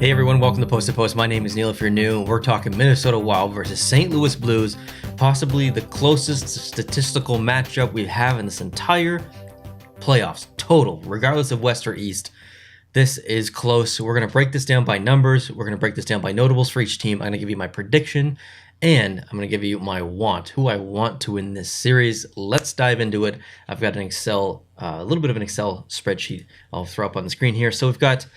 Hey everyone, welcome to Post to Post. My name is Neil. If you're new, we're talking Minnesota Wild versus St. Louis Blues, possibly the closest statistical matchup we have in this entire playoffs, total, regardless of West or East. This is close. We're going to break this down by numbers. We're going to break this down by notables for each team. I'm going to give you my prediction, and I'm going to give you my who I want to win this series. Let's dive into it. I've got an a little bit of an Excel spreadsheet I'll throw up on the screen here. So we've got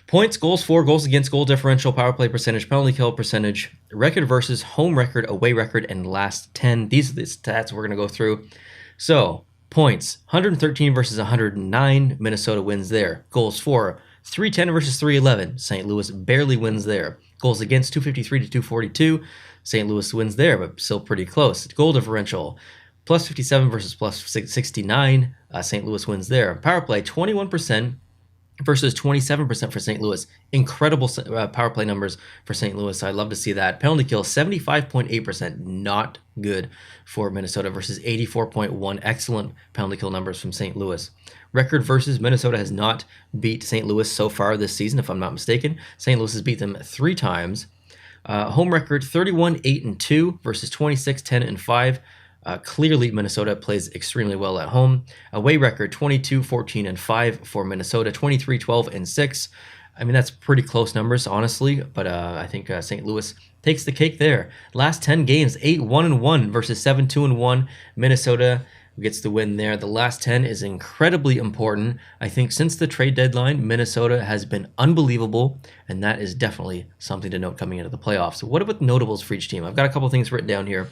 points, goals for, goals against, goal differential, power play percentage, penalty kill percentage, record versus, home record, away record, and last 10. These are the stats we're going to go through. So, points, 113 versus 109. Minnesota wins there. Goals for, 310 versus 311. St. Louis barely wins there. Goals against, 253 to 242. St. Louis wins there, but still pretty close. Goal differential, plus 57 versus plus 69. St. Louis wins there. Power play, 21%. Versus 27% for St. Louis. Incredible power play numbers for St. Louis. I'd love to see that. Penalty kill, 75.8%. Not good for Minnesota versus 84.1%. Excellent penalty kill numbers from St. Louis. Record versus, Minnesota has not beat St. Louis so far this season, if I'm not mistaken. St. Louis has beat them 3 times. Home record, 31-8-2 versus 26-10-5. Clearly, Minnesota plays extremely well at home. Away record, 22-14-5 for Minnesota, 23-12-6. I mean, that's pretty close numbers, honestly, but I think St. Louis takes the cake there. Last 10 games, 8-1-1 versus 7-2-1. Minnesota gets the win there. The last 10 is incredibly important. I think since the trade deadline, Minnesota has been unbelievable, and that is definitely something to note coming into the playoffs. So what about notables for each team? I've got a couple things written down here,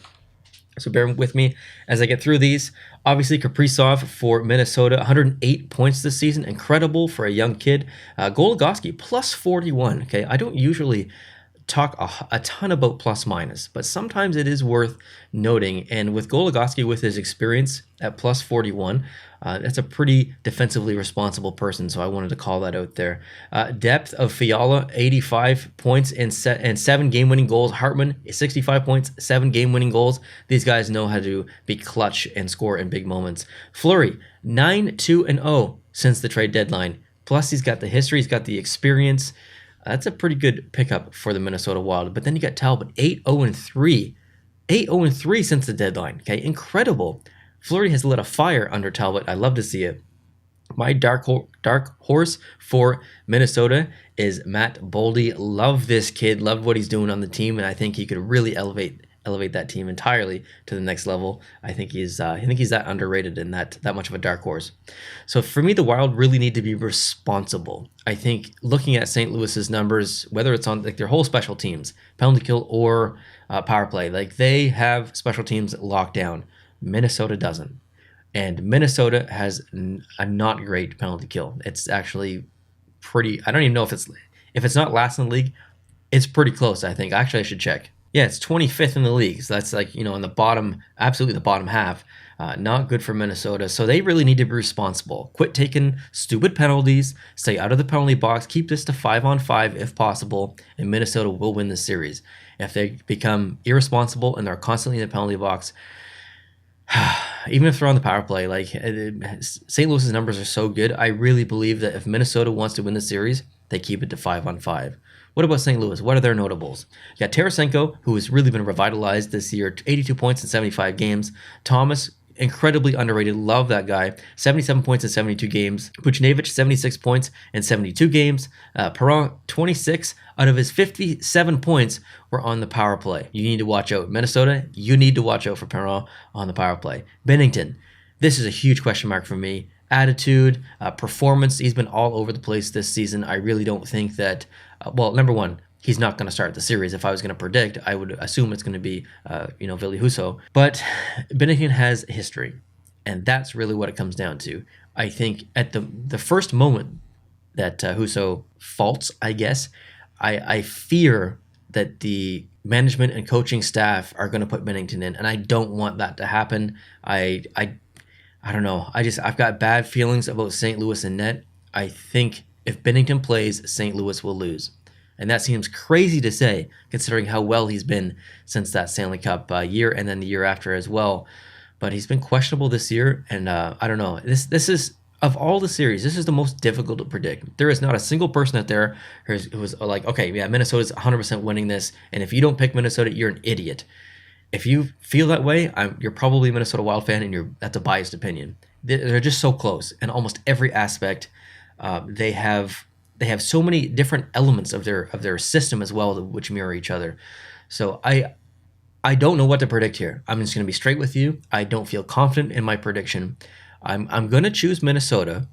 so bear with me as I get through these. Obviously, Kaprizov for Minnesota, 108 points this season. Incredible for a young kid. Goligoski, plus 41. Okay, I don't usually talk a ton about plus minus, but sometimes it is worth noting. And with Goligoski, with his experience at plus 41, that's a pretty defensively responsible person, so I wanted to call that out there. Depth of Fiala, 85 points and 7 game-winning goals. Hartman, 65 points, 7 game-winning goals. These guys know how to be clutch and score in big moments. Fleury, 9-2-0 since the trade deadline. Plus, he's got the history, he's got the experience. That's a pretty good pickup for the Minnesota Wild. But then you got Talbot, 8-0-3. 8-0-3 since the deadline. Okay, incredible. Fleury has lit a fire under Talbot. I love to see it. My dark horse for Minnesota is Matt Boldy. Love this kid. Love what he's doing on the team, and I think he could really elevate that team entirely to the next level. I think he's that underrated and that much of a dark horse. So for me, the Wild really need to be responsible. I think looking at St. Louis's numbers, whether it's on like their whole special teams, penalty kill or power play, like they have special teams locked down. Minnesota doesn't. And Minnesota has a not great penalty kill. It's actually pretty, I don't even know if it's not last in the league, it's pretty close, I think. Actually, I should check. Yeah, it's 25th in the league. So that's like, in the bottom, absolutely the bottom half. Not good for Minnesota. So they really need to be responsible. Quit taking stupid penalties. Stay out of the penalty box. Keep this to 5-on-5 if possible. And Minnesota will win the series. If they become irresponsible and they're constantly in the penalty box, even if they're on the power play, like St. Louis's numbers are so good, I really believe that if Minnesota wants to win the series, they keep it to 5-on-5. What about St. Louis? What are their notables? You got Tarasenko, who has really been revitalized this year, 82 points in 75 games. Thomas, incredibly underrated. Love that guy. 77 points in 72 games. Buchnevich, 76 points in 72 games. Perron, 26 out of his 57 points were on the power play. You need to watch out. Minnesota, you need to watch out for Perron on the power play. Bennington, this is a huge question mark for me. Attitude, performance, he's been all over the place this season. I really don't think that, number one, he's not going to start the series. If I was going to predict, I would assume it's going to be, Ville Husso. But Bennington has history, and that's really what it comes down to. I think at the first moment that Husso faults, I guess, I fear that the management and coaching staff are going to put Bennington in, and I don't want that to happen. I don't know. I've got bad feelings about St. Louis and net. I think if Bennington plays, St. Louis will lose. And that seems crazy to say, considering how well he's been since that Stanley Cup year and then the year after as well. But he's been questionable this year, and I don't know. This is of all the series, this is the most difficult to predict. There is not a single person out there who was like, okay, yeah, Minnesota's 100% winning this, and if you don't pick Minnesota, you're an idiot. If you feel that way, you're probably a Minnesota Wild fan, and that's a biased opinion. They're just so close in almost every aspect. They have so many different elements of their system as well, which mirror each other. So I don't know what to predict here. I'm just going to be straight with you. I don't feel confident in my prediction. I'm going to choose Minnesota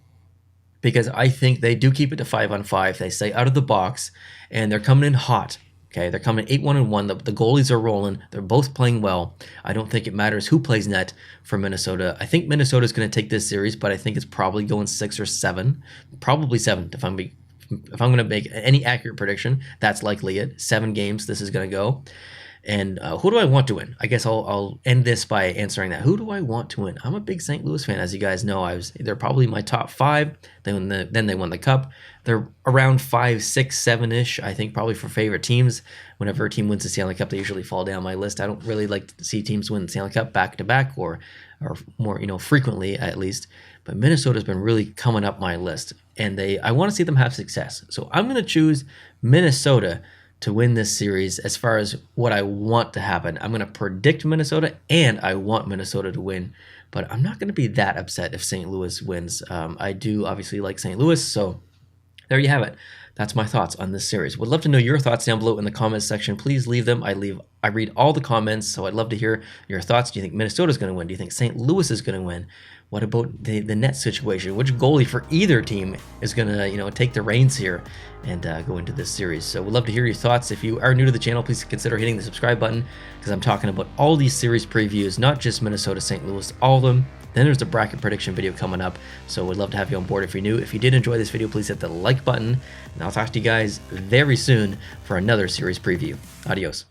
because I think they do keep it to 5-on-5. They stay out of the box, and they're coming in hot. Okay, they're coming 8-1-1. The goalies are rolling. They're both playing well. I don't think it matters who plays net for Minnesota. I think Minnesota's going to take this series, but I think it's probably going 6 or 7, probably 7 if I'm going to make any accurate prediction. That's likely it. 7 games this is going to go. And who do I want to win? I guess I'll end this by answering that. Who do I want to win? I'm a big St. Louis fan, as you guys know. They're probably my top 5. Then they won the Cup. They're around 5, 6, 7-ish. I think probably for favorite teams. Whenever a team wins the Stanley Cup, they usually fall down my list. I don't really like to see teams win the Stanley Cup back to back or more, frequently at least. But Minnesota's been really coming up my list, and I want to see them have success. So I'm going to choose Minnesota to win this series. As far as what I want to happen, I'm going to predict Minnesota, and I want Minnesota to win, but I'm not going to be that upset if St. Louis wins. I do obviously like St. Louis, so there you have it. That's my thoughts on this series. Would love to know your thoughts down below in the comments section. Please leave them. I read all the comments, so I'd love to hear your thoughts. Do you think Minnesota's going to win? Do you think St. Louis is going to win? What about the net situation? Which goalie for either team is going to take the reins here and go into this series? So we'd love to hear your thoughts. If you are new to the channel, please consider hitting the subscribe button, because I'm talking about all these series previews, not just Minnesota, St. Louis, all of them. Then there's a bracket prediction video coming up, so we'd love to have you on board if you're new. If you did enjoy this video, please hit the like button, and I'll talk to you guys very soon for another series preview. Adios.